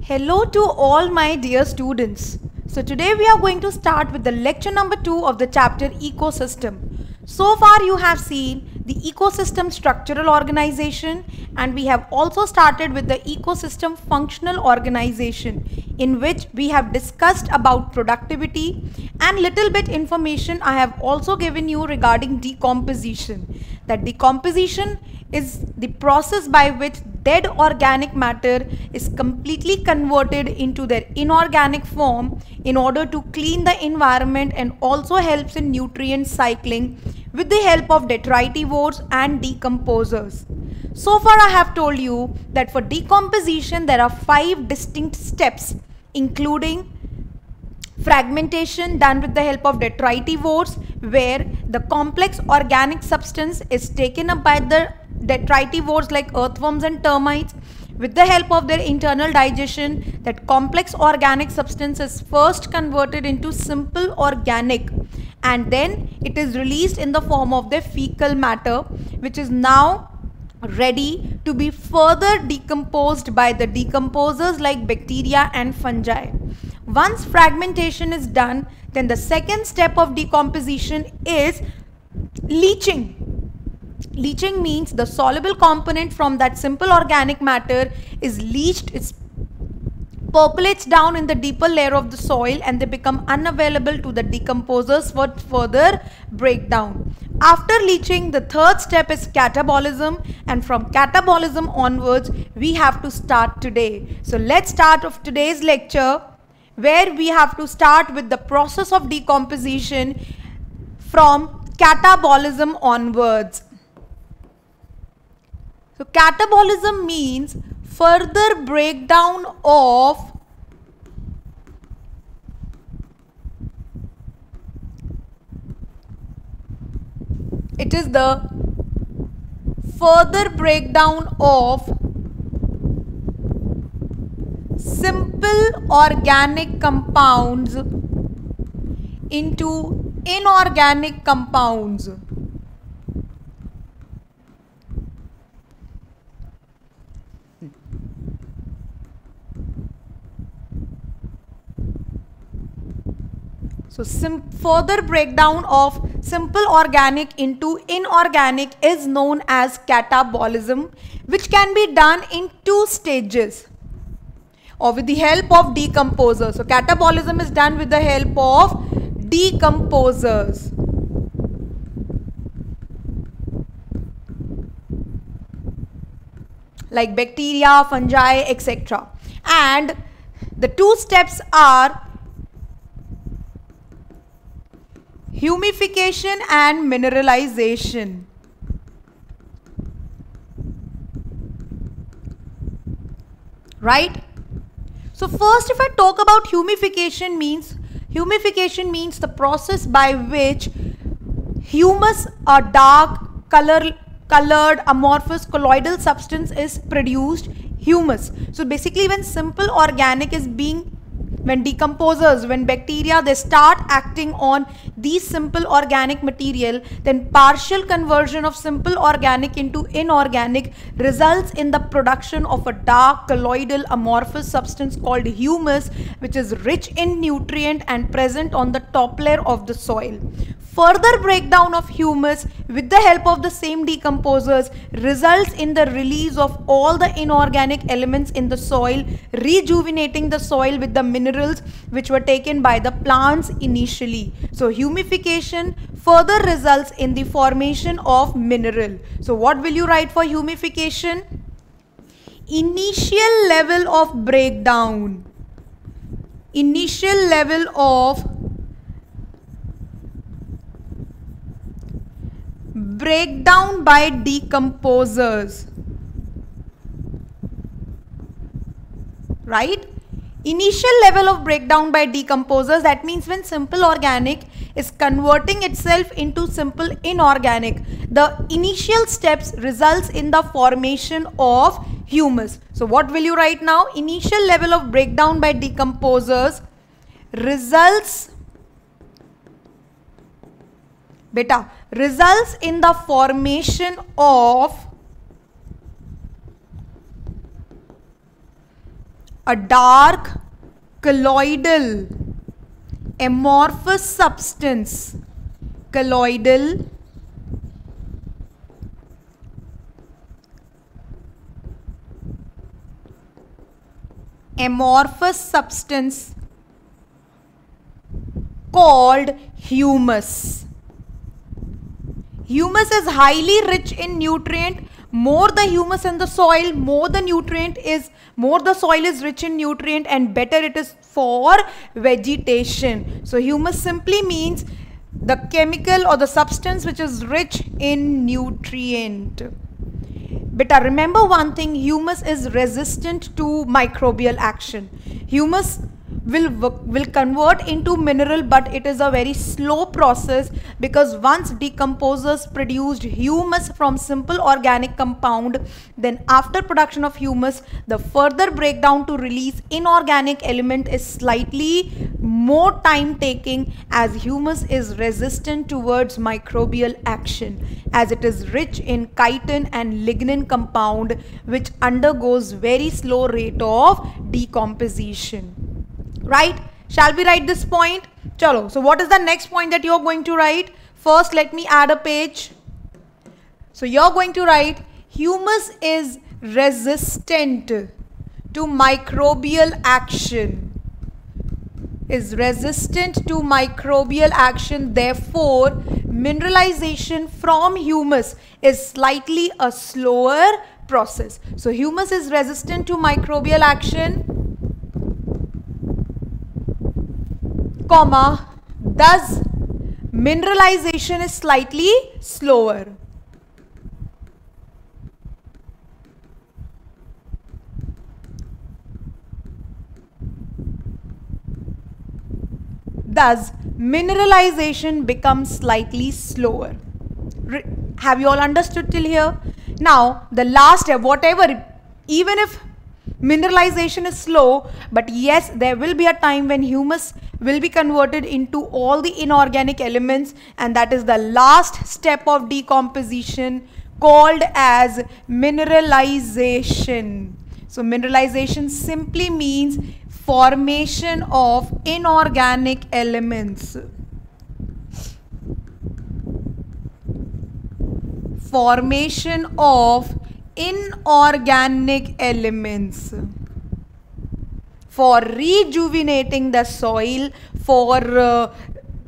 Hello to all my dear students. So today we are going to start with the lecture number 2 of the chapter Ecosystem. So far you have seen the ecosystem structural organization, and we have also started with the ecosystem functional organization, in which we have discussed about productivity and little bit information I have also given you regarding decomposition. That decomposition is the process by which dead organic matter is completely converted into their inorganic form in order to clean the environment, and also helps in nutrient cycling with the help of detritivores and decomposers. So far I have told you that for decomposition there are 5 distinct steps, including fragmentation done with the help of detritivores, where the complex organic substance is taken up by the detritivores like earthworms and termites. With the help of their internal digestion, that complex organic substance is first converted into simple organic, and then it is released in the form of the fecal matter, which is now ready to be further decomposed by the decomposers like bacteria and fungi. Once fragmentation is done, then the second step of decomposition is leaching. Leaching means the soluble component from that simple organic matter is leached, it percolates down in the deeper layer of the soil, and they become unavailable to the decomposers for further breakdown. After leaching, the third step is catabolism, and from catabolism onwards we have to start today. So let's start of today's lecture, where we have to start with the process of decomposition from catabolism onwards. So catabolism means further breakdown of further breakdown of simple organic compounds into inorganic compounds. So further breakdown of simple organic into inorganic is known as catabolism, which can be done in 2 stages or with the help of decomposers. So catabolism is done with the help of decomposers. Like bacteria, fungi, etc. And the 2 steps are humification and mineralization. Right? So first, if I talk about humification means the process by which humus, a dark colored amorphous colloidal substance, is produced. Humus. So basically when simple organic is when decomposers, when bacteria, they start acting on these simple organic material, then partial conversion of simple organic into inorganic results in the production of a dark colloidal amorphous substance called humus, which is rich in nutrient and present on the top layer of the soil. Further breakdown of humus with the help of the same decomposers results in the release of all the inorganic elements in the soil, rejuvenating the soil with the minerals which were taken by the plants initially. So humification further results in the formation of mineral. So what will you write for humification? Initial level of breakdown. Initial level of breakdown by decomposers. Right? Initial level of breakdown by decomposers, that means when simple organic is converting itself into simple inorganic, the initial steps results in the formation of humus. So what will you write now? Initial level of breakdown by decomposers results in the formation of a dark colloidal amorphous substance, colloidal amorphous substance called humus. Humus is highly rich in nutrient. More the humus in the soil, more the soil is rich in nutrient, and better it is for vegetation. So humus simply means the chemical or the substance which is rich in nutrient. Beta, remember one thing, humus is resistant to microbial action. Humus will convert into mineral, but it is a very slow process, because once decomposers produced humus from simple organic compound, then after production of humus, the further breakdown to release inorganic element is slightly more time taking, as humus is resistant towards microbial action, as it is rich in chitin and lignin compound, which undergoes very slow rate of decomposition. Right? Shall we write this point? Chalo. So what is the next point that you're going to write? First, let me add a page. So you're going to write humus is resistant to microbial action. Is resistant to microbial action. Therefore, mineralization from humus is slightly a slower process. So humus is resistant to microbial action, comma, thus mineralization is slightly slower. Thus mineralization becomes slightly slower. Have you all understood till here? Now the last step, whatever, even if mineralization is slow, but yes, there will be a time when humus will be converted into all the inorganic elements, and that is the last step of decomposition, called as mineralization. So mineralization simply means formation of inorganic elements. Formation of inorganic elements for rejuvenating the soil, for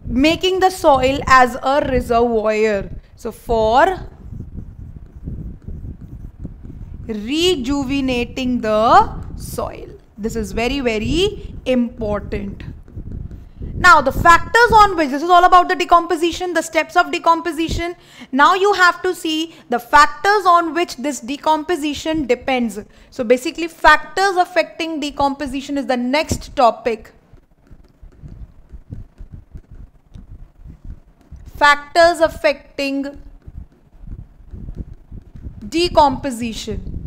making the soil as a reservoir. So for rejuvenating the soil. This is very, very important. Now the factors on which, this is all about the decomposition, the steps of decomposition. Now you have to see the factors on which this decomposition depends. So basically factors affecting decomposition is the next topic. Factors affecting decomposition.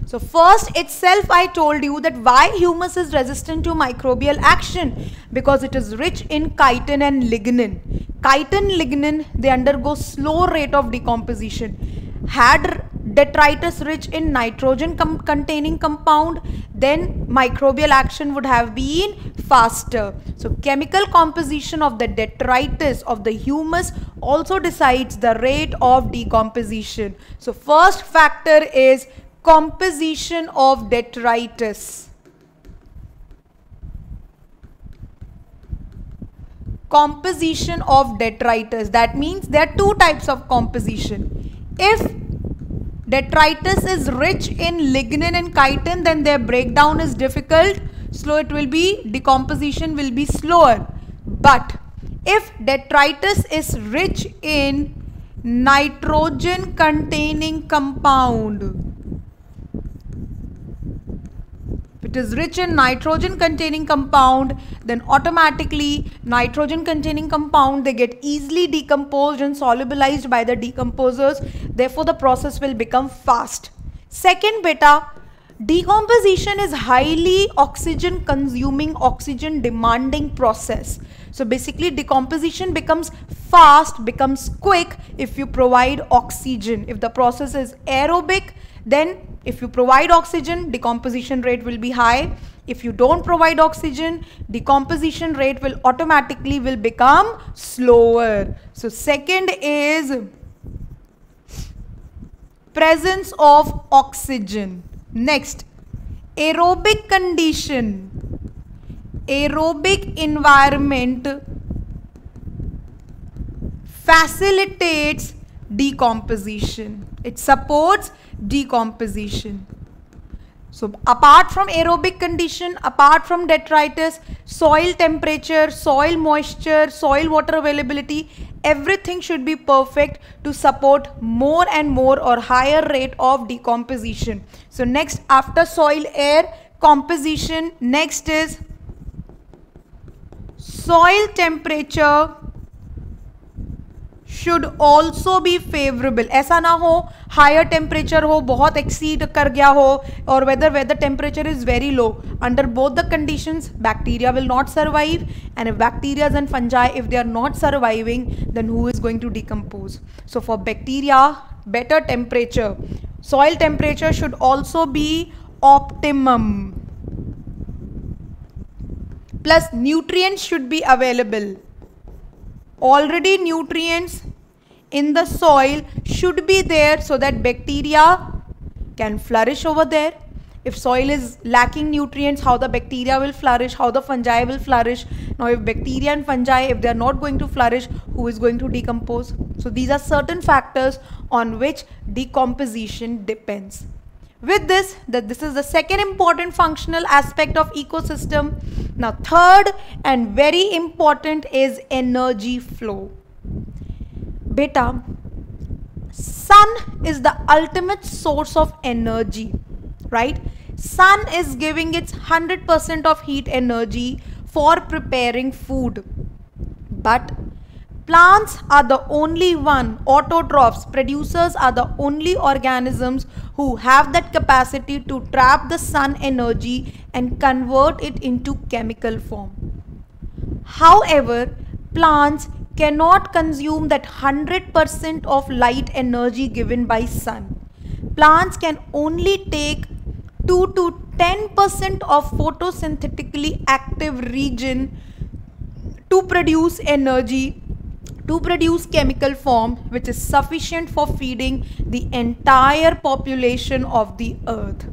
So first itself I told you that why humus is resistant to microbial action, because it is rich in chitin and lignin. Chitin, lignin, they undergo slow rate of decomposition. Had detritus rich in nitrogen containing compound, then microbial action would have been faster. So chemical composition of the detritus of the humus also decides the rate of decomposition. So first factor is composition of detritus. Composition of detritus. That means there are two types of composition. If detritus is rich in lignin and chitin, then their breakdown is difficult. So it will be, decomposition will be slower. But if detritus is rich in nitrogen containing compound, it is rich in nitrogen containing compound, then automatically nitrogen containing compound, they get easily decomposed and solubilized by the decomposers. Therefore the process will become fast. Second beta, decomposition is highly oxygen consuming, oxygen demanding process. So basically decomposition becomes fast, becomes quick if you provide oxygen. If the process is aerobic, then if you provide oxygen, decomposition rate will be high. If you don't provide oxygen, decomposition rate will automatically become slower. So second is presence of oxygen. Next, aerobic condition. Aerobic environment facilitates decomposition. It supports decomposition. So apart from aerobic condition, apart from detritus, soil temperature, soil moisture, soil water availability, everything should be perfect to support more and more or higher rate of decomposition. So next, after soil air composition, next is soil temperature should also be favorable. ऐसा ना हो higher temperature हो, बहुत exceed कर गया हो, or whether temperature is very low. Under both the conditions, bacteria will not survive, and if bacteria and fungi, if they are not surviving, then who is going to decompose? So for bacteria, better temperature. Soil temperature should also be optimum. Plus nutrients should be available. Already nutrients in the soil should be there so that bacteria can flourish over there. If soil is lacking nutrients, how the bacteria will flourish, how the fungi will flourish. Now if bacteria and fungi, if they are not going to flourish, who is going to decompose? So these are certain factors on which decomposition depends. With this, this is the second important functional aspect of ecosystem. Now third and very important is energy flow. Beta, sun is the ultimate source of energy, right? Sun is giving its 100% of heat energy for preparing food. But plants are the only one, autotrophs, producers are the only organisms who have that capacity to trap the sun energy and convert it into chemical form. However, plants cannot consume that 100% of light energy given by sun. Plants can only take 2 to 10% of photosynthetically active region to produce energy, to produce chemical form, which is sufficient for feeding the entire population of the earth.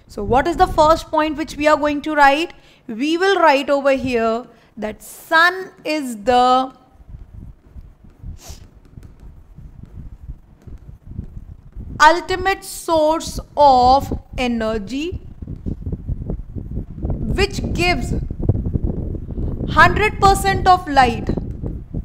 So what is the first point which we are going to write? We will write over here that sun is the ultimate source of energy, which gives 100% of light.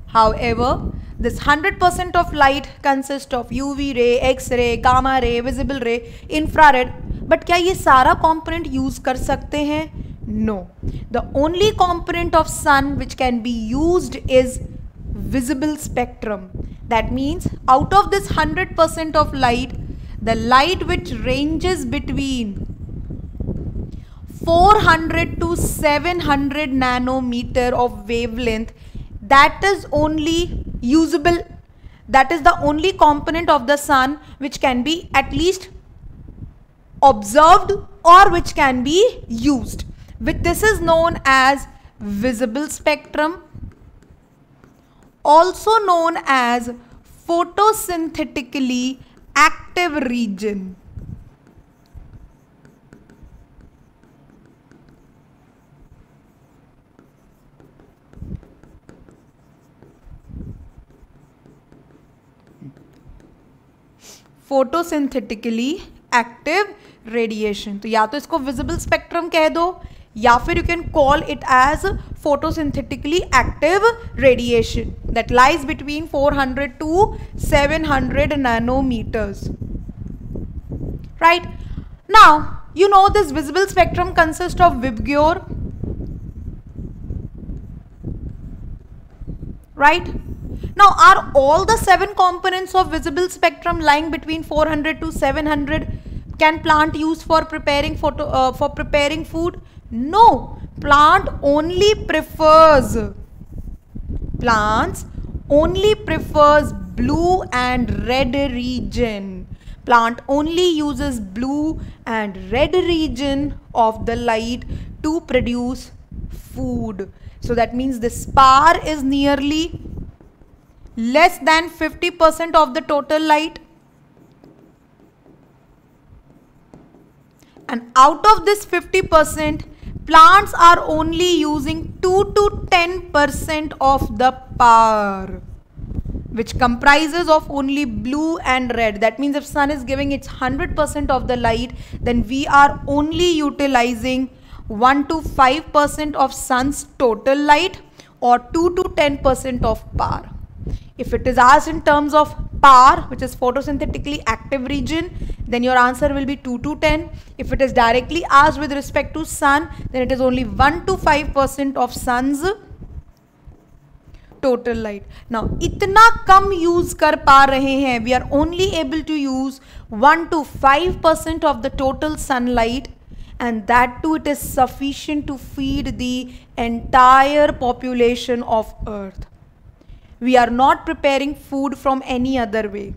However, this 100% of light consists of UV ray, X-ray, gamma ray, visible ray, infrared. But क्या ये सारा component use कर सकते हैं? No. The only component of sun which can be used is visible spectrum. That means out of this 100% of light, the light which ranges between 400 to 700 nanometer of wavelength, that is only usable. That is the only component of the sun which can be at least observed or which can be used. This is known as visible spectrum, also known as photosynthetically active region. Photosynthetically active radiation. तो या तो इसको visible spectrum कह दो, या फिर you can call it as photosynthetically active radiation that lies between 400 to 700 nanometers. Right? Now, you know this visible spectrum consists of VIBGYOR. Right? Now, are all the 7 components of visible spectrum lying between 400 to 700 can plant use for preparing food? No. Plants only prefers blue and red region. Plant only uses blue and red region of the light to produce food. So that means this power is nearly less than 50% of the total light. And out of this 50%, plants are only using 2 to 10% of the power, which comprises of only blue and red. That means if sun is giving its 100% of the light, then we are only utilizing 1 to 5% of sun's total light, or 2 to 10% of power. If it is asked in terms of power, which is photosynthetically active region, then your answer will be 2 to 10. If it is directly asked with respect to sun, then it is only 1 to 5% of sun's total light. Now, इतना कम use कर पा रहे हैं, we are only able to use 1 to 5% of the total sunlight, and that too it is sufficient to feed the entire population of Earth. We are not preparing food from any other way.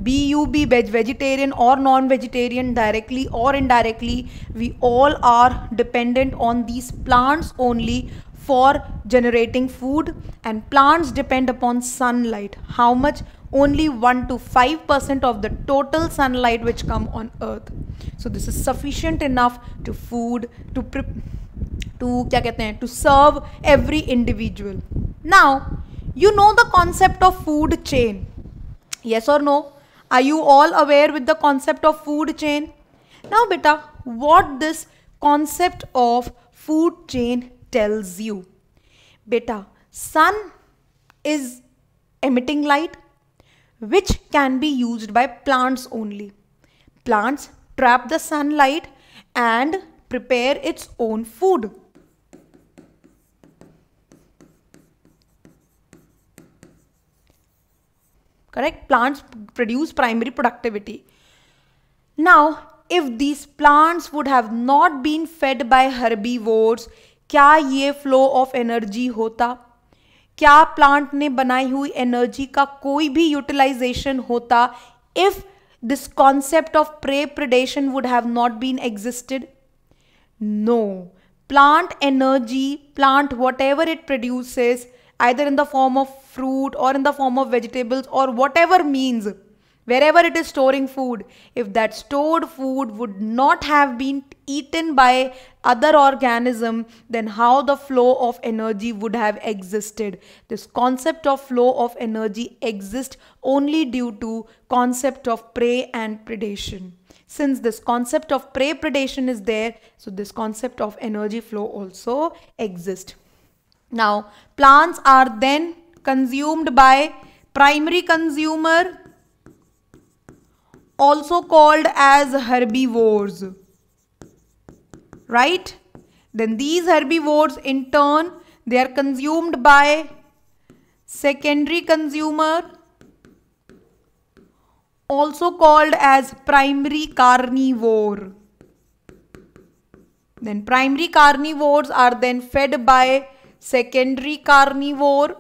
Be you be vegetarian or non-vegetarian, directly or indirectly, we all are dependent on these plants only for generating food, and plants depend upon sunlight. How much? Only 1 to 5% of the total sunlight which come on Earth. So this is sufficient enough to food, to serve every individual. Now, you know the concept of food chain. Yes or no? Are you all aware with the concept of food chain? Now beta, what this concept of food chain tells you? Beta, sun is emitting light which can be used by plants only. Plants trap the sunlight and prepare its own food. Correct? Plants produce primary productivity. Now, if these plants would have not been fed by herbivores, क्या ये flow of energy होता? क्या plant ने बनाई हुई energy का कोई भी यूटिलाइजेशन होता if this concept of prey predation would have not been existed? No. Plant energy, plant whatever it produces, either in the form of fruit or in the form of vegetables or whatever means, wherever it is storing food, if that stored food would not have been eaten by other organism, then how the flow of energy would have existed? This concept of flow of energy exists only due to concept of prey and predation. Since this concept of prey predation is there, so this concept of energy flow also exists. Now, plants are then consumed by primary consumer, also called as herbivores, right? Then these herbivores in turn, they are consumed by secondary consumer, also called as primary carnivore. Then primary carnivores are then fed by secondary carnivore,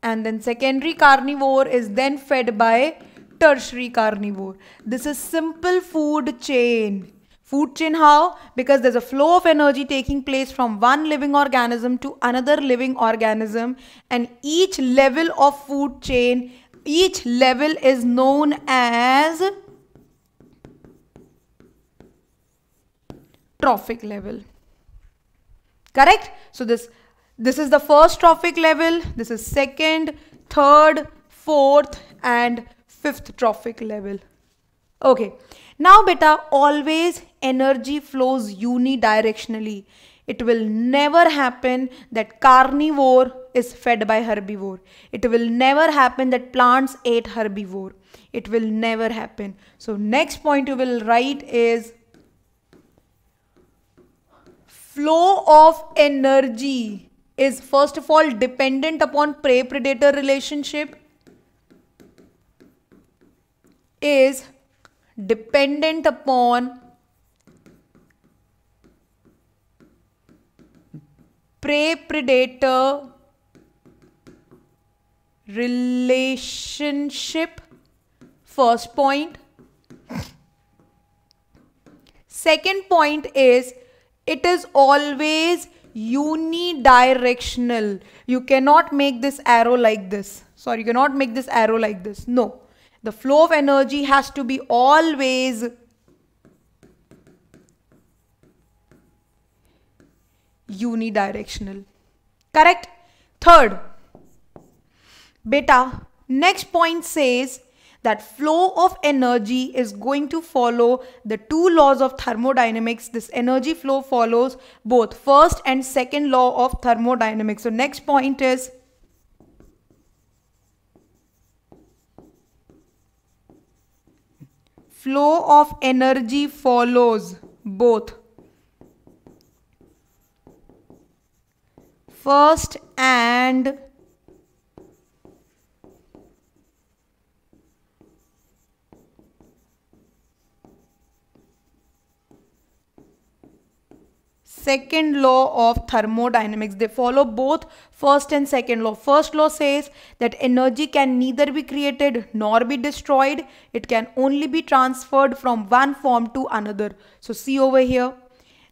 and then secondary carnivore is then fed by tertiary carnivore. This is simple food chain. Food chain how? Because there's a flow of energy taking place from one living organism to another living organism, and each level of food chain, each level is known as trophic level. Correct? So this is the first trophic level, this is second, third, fourth and fifth trophic level. Okay. Now beta, always energy flows unidirectionally. It will never happen that carnivore is fed by herbivore. It will never happen that plants ate herbivore. It will never happen. So next point you will write is flow of energy is first of all dependent upon prey-predator relationship, is dependent upon prey-predator relationship, first point. Second point is it is always unidirectional. You cannot make this arrow like this. Sorry, you cannot make this arrow like this. No. The flow of energy has to be always unidirectional. Correct? Third, beta, next point says that flow of energy is going to follow the two laws of thermodynamics. This energy flow follows both first and second law of thermodynamics. So next point is flow of energy follows both first and second law of thermodynamics. They follow both first and second law. First law says that energy can neither be created nor be destroyed. It can only be transferred from one form to another. So see over here,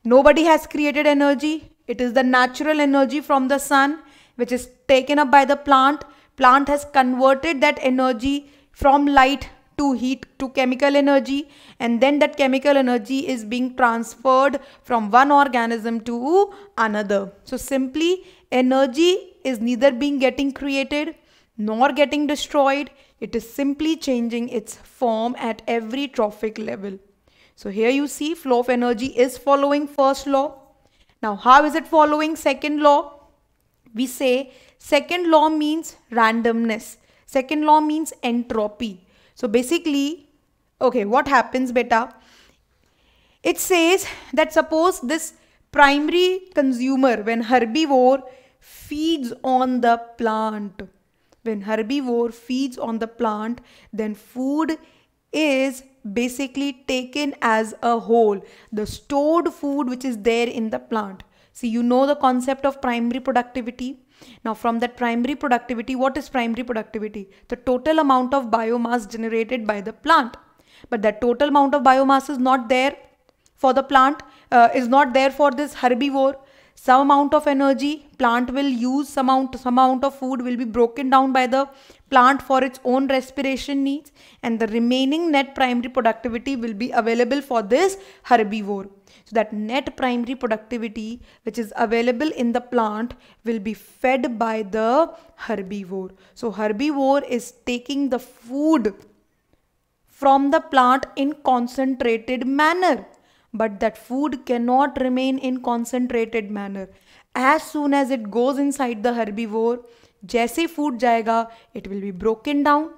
nobody has created energy. It is the natural energy from the sun which is taken up by the plant. Plant has converted that energy from light to heat to chemical energy, and then that chemical energy is being transferred from one organism to another. So simply, energy is neither being getting created nor getting destroyed. It is simply changing its form at every trophic level. So here you see flow of energy is following first law. Now how is it following second law? We say second law means randomness. Second law means entropy. So basically, okay, what happens beta? It says that suppose this primary consumer, when herbivore feeds on the plant, then food is basically taken as a whole, the stored food which is there in the plant. See, you know the concept of primary productivity. Now from that primary productivity, what is primary productivity? The total amount of biomass generated by the plant. But that total amount of biomass is not there for the plant, is not there for this herbivore. Some amount of energy plant will use, some amount of food will be broken down by the plant for its own respiration needs, and the remaining net primary productivity will be available for this herbivore. So that net primary productivity which is available in the plant will be fed by the herbivore. So herbivore is taking the food from the plant in concentrated manner. But that food cannot remain in concentrated manner. As soon as it goes inside the herbivore, जैसे food जाएगा, it will be broken down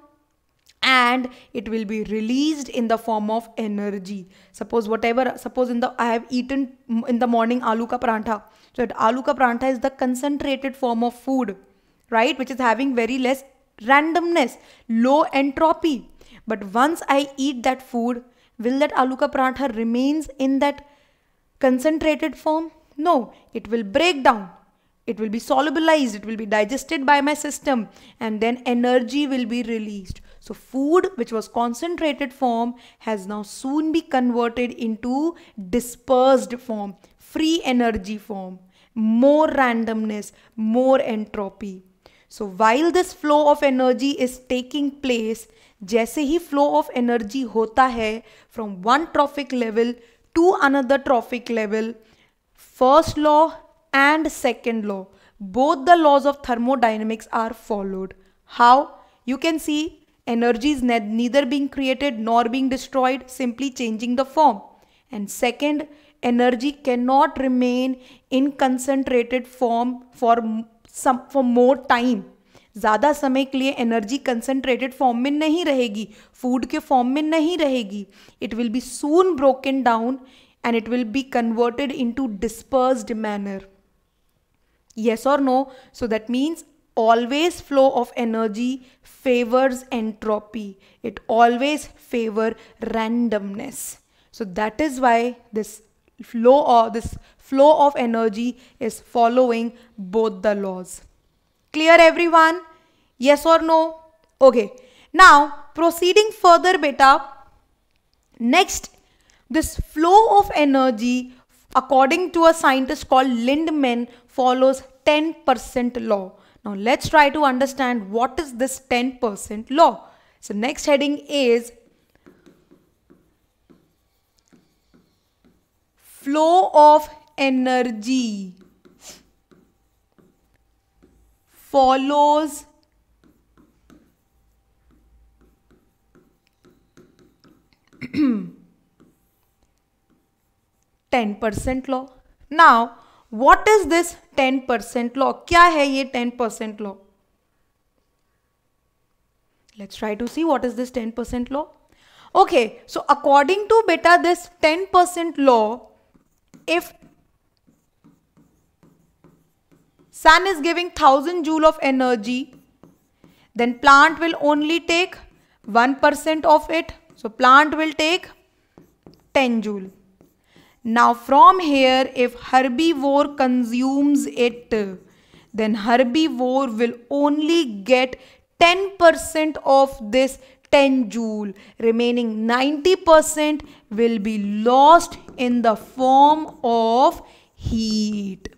and it will be released in the form of energy. Suppose I have eaten in the morning aloo ka parantha. So that aloo ka parantha is the concentrated form of food, right? Which is having very less randomness, low entropy. But once I eat that food, will that aloo ka parantha remains in that concentrated form? No, it will break down. It will be solubilized, it will be digested by my system, and then energy will be released. So food which was concentrated form has now soon be converted into dispersed form, free energy form, more randomness, more entropy. So while this flow of energy is taking place, जैसे ही flow of energy होता है from one trophic level to another trophic level, first law and second law, both the laws of thermodynamics are followed. How? You can see energy is neither being created nor being destroyed, simply changing the form. And second, energy cannot remain in concentrated form for more time. ज़्यादा समय के लिए energy concentrated form में नहीं रहेगी, food के form में नहीं रहेगी. It will be soon broken down and it will be converted into dispersed manner. Yes or no? So that means always flow of energy favors entropy. It always favor randomness. So that is why this flow of energy is following both the laws. Clear everyone? Yes or no? Okay. Now proceeding further beta. Next, This flow of energy, according to a scientist called Lindemann, follows 10% law. Now let's try to understand what is this 10% law. So next heading is flow of energy follows 10% law. Now, what is this 10% law? क्या है ये 10% law? Let's try to see what is this 10% law. Okay, so according to beta this 10% law, if sun is giving 1000 joule of energy, then plant will only take 1% of it. So plant will take 10 joule. Now from here, if herbivore consumes it, then herbivore will only get 10% of this 10 joule. Remaining 90% will be lost in the form of heat.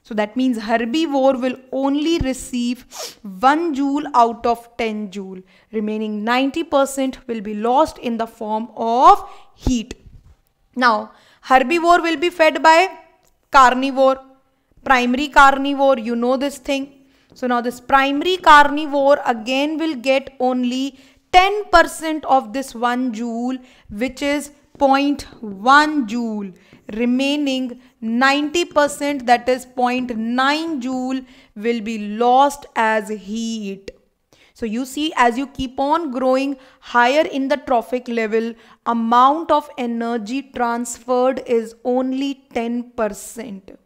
So that means herbivore will only receive 1 joule out of 10 joule. Remaining 90% will be lost in the form of heat. Now, herbivore will be fed by carnivore, primary carnivore, you know this thing. So now this primary carnivore again will get only 10% of this 1 joule, which is 0.1 joule. Remaining 90%, that is 0.9 joule, will be lost as heat. So you see, as you keep on growing higher in the trophic level, amount of energy transferred is only 10%.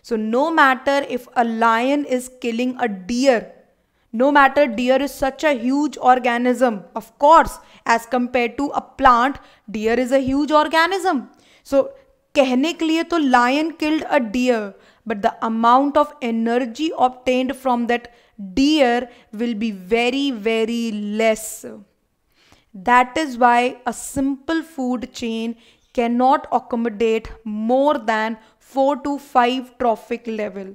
So no matter if a lion is killing a deer, no matter deer is such a huge organism, of course, as compared to a plant, deer is a huge organism. So कहने के लिए तो lion killed a deer, but the amount of energy obtained from that deer will be very, very less. That is why a simple food chain cannot accommodate more than 4 to 5 trophic level,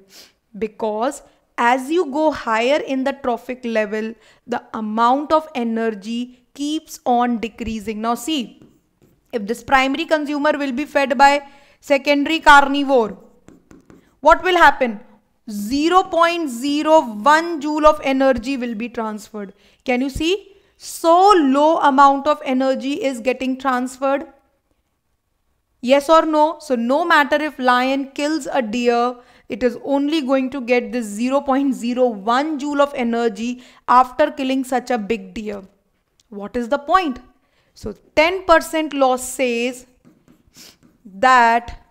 because as you go higher in the trophic level, the amount of energy keeps on decreasing. Now see, if this primary consumer will be fed by secondary carnivore, what will happen? 0.01 joule of energy will be transferred. Can you see? So low amount of energy is getting transferred. Yes or no? So no matter if lion kills a deer, it is only going to get this 0.01 joule of energy after killing such a big deer. What is the point? So 10% law says that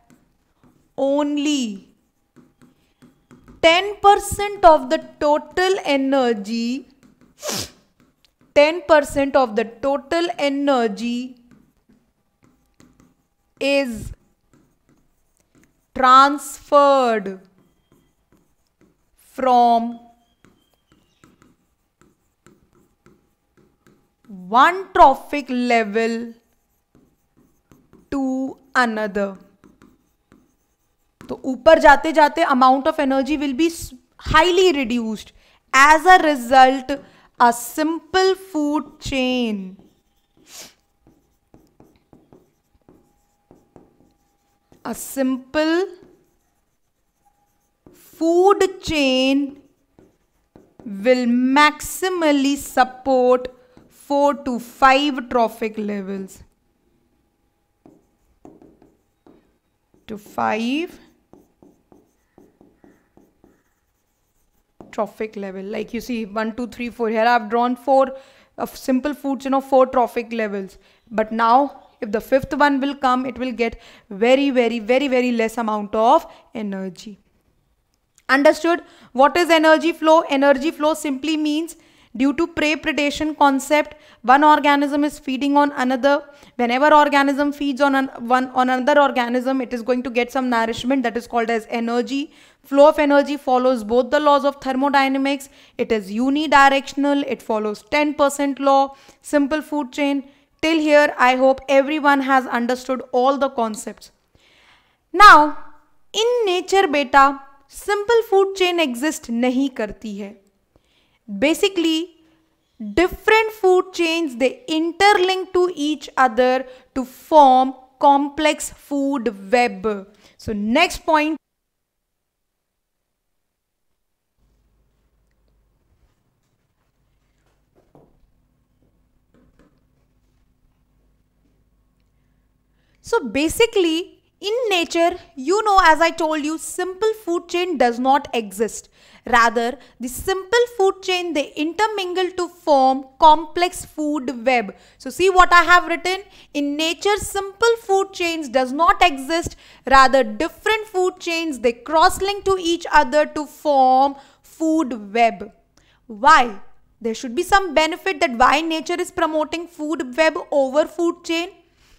only 10% of the total energy, 10% of the total energy is transferred from one trophic level to another. तो ऊपर जाते जाते amount of energy will be highly reduced. As a result, a simple food chain will maximally support 4 to 5 trophic levels. To 5 trophic level. Like you see 1, 2, 3, 4. Here I have drawn 4 of simple foods, 4 trophic levels. But now if the 5th one will come, it will get very, very, very, very less amount of energy. Understood? What is energy flow? Energy flow simply means due to prey predation concept, one organism is feeding on another. Whenever organism feeds on another organism, it is going to get some nourishment, that is called as energy. Flow of energy follows both the laws of thermodynamics. It is unidirectional. It follows 10% law. Simple food chain Till here, I hope everyone has understood all the concepts. Now, in nature beta, simple food chain exist नहीं करती है. Basically, different food chains, they interlink to each other to form complex food web. So next point. So basically, in nature, you know, as I told you, simple food chain does not exist. Rather, the simple food chain, they intermingle to form complex food web. So see what I have written. In nature, simple food chains does not exist. Rather, different food chains, they cross-link to each other to form food web. Why? There should be some benefit that why nature is promoting food web over food chain.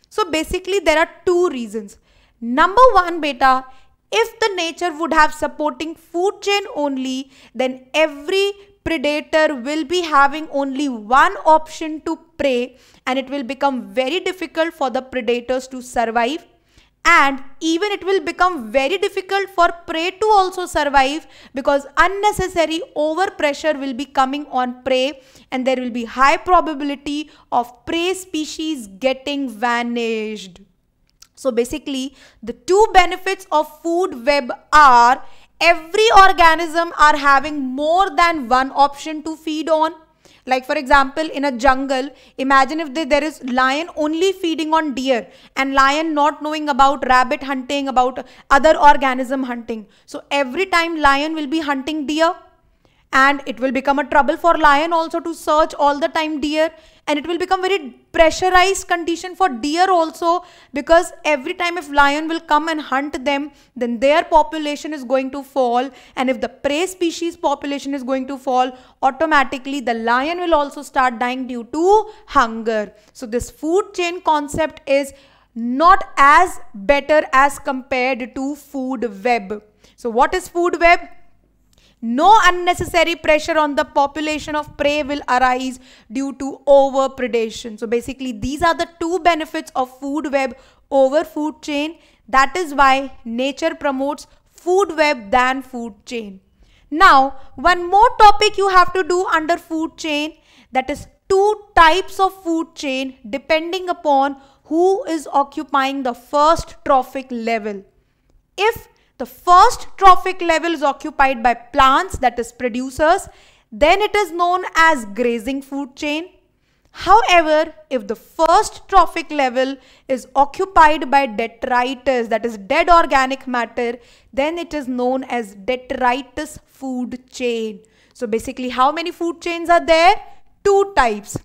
So basically, there are two reasons. Number one, beta, if the nature would have supporting food chain only, then every predator will be having only one option to prey, and it will become very difficult for the predators to survive. And even it will become very difficult for prey to also survive, because unnecessary overpressure will be coming on prey, and there will be high probability of prey species getting vanished. So basically, the two benefits of food web are every organism are having more than one option to feed on. Like for example, in a jungle, imagine if there is lion only feeding on deer and lion not knowing about rabbit hunting, about other organism hunting. So every time lion will be hunting deer, and it will become a trouble for lion also to search all the time deer, and it will become very pressurized condition for deer also, because every time if lion will come and hunt them, then their population is going to fall, and if the prey species population is going to fall, automatically the lion will also start dying due to hunger. So this food chain concept is not as better as compared to food web. So what is food web? No unnecessary pressure on the population of prey will arise due to overpredation. So basically, these are the two benefits of food web over food chain. That is why nature promotes food web than food chain. Now, one more topic you have to do under food chain, that is two types of food chain depending upon who is occupying the first trophic level. If the first trophic level is occupied by plants, that is producers, then it is known as grazing food chain. However, if the first trophic level is occupied by detritus, that is dead organic matter, then it is known as detritus food chain. So basically, how many food chains are there? Two types,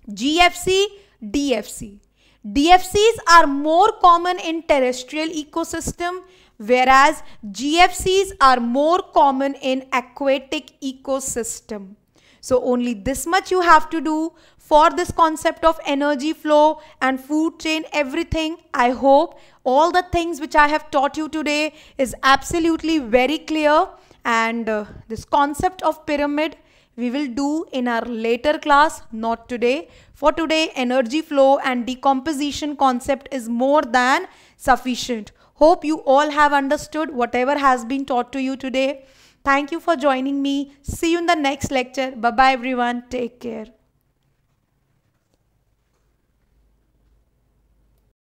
GFC, DFC. DFCs are more common in terrestrial ecosystem, whereas GFCs are more common in aquatic ecosystem. So only this much you have to do for this concept of energy flow and food chain, everything. I hope all the things which I have taught you today is absolutely very clear, and this concept of pyramid we will do in our later class, not today. For today, energy flow and decomposition concept is more than sufficient. Hope you all have understood whatever has been taught to you today. Thank you for joining me. See you in the next lecture. Bye-bye everyone. Take care.